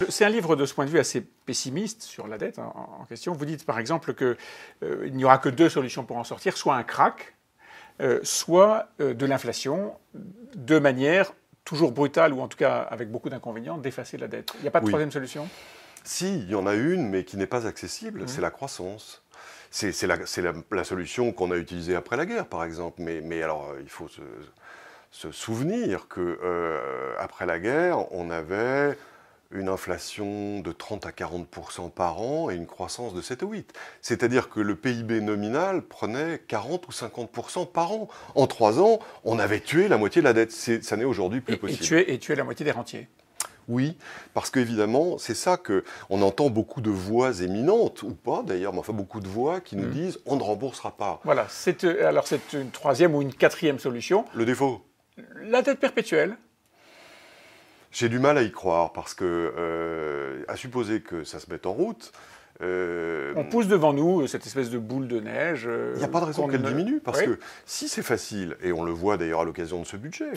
C'est un livre de ce point de vue assez pessimiste sur la dette en question. Vous dites par exemple qu'il n'y aura que deux solutions pour en sortir, soit un krach, soit de l'inflation, de manière toujours brutale, ou en tout cas avec beaucoup d'inconvénients, d'effacer la dette. Il n'y a pas de troisième solution ? Si, il y en a une, mais qui n'est pas accessible, c'est la croissance. C'est la solution qu'on a utilisée après la guerre, par exemple. Mais alors, il faut se souvenir qu'après la guerre, on avait une inflation de 30 à 40% par an et une croissance de 7 ou 8. C'est-à-dire que le PIB nominal prenait 40 ou 50% par an. En 3 ans, on avait tué la moitié de la dette. Ça n'est aujourd'hui plus possible. Et tuer la moitié des rentiers. Oui, parce qu'évidemment, c'est ça qu'on entend beaucoup de voix éminentes, ou pas d'ailleurs, mais enfin beaucoup de voix qui nous disent « on ne remboursera pas ». Voilà, alors c'est une troisième ou une quatrième solution. Le défaut. La dette perpétuelle. J'ai du mal à y croire, parce que, à supposer que ça se mette en route... on pousse devant nous cette espèce de boule de neige. Il n'y a pas de raison qu'elle diminue, parce que si c'est facile, et on le voit d'ailleurs à l'occasion de ce budget,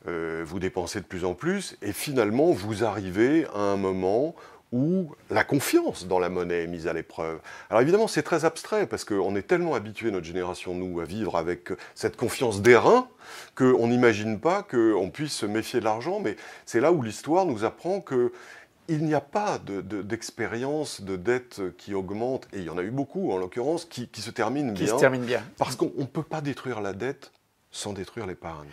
vous dépensez de plus en plus, et finalement vous arrivez à un moment où la confiance dans la monnaie est mise à l'épreuve. Alors évidemment, c'est très abstrait, parce qu'on est tellement habitué, notre génération, nous, à vivre avec cette confiance d'airain, qu'on n'imagine pas qu'on puisse se méfier de l'argent, mais c'est là où l'histoire nous apprend que il n'y a pas d'expérience de dette qui augmente, et il y en a eu beaucoup en l'occurrence, qui se termine bien. Qui se termine bien. Parce qu'on ne peut pas détruire la dette sans détruire l'épargne.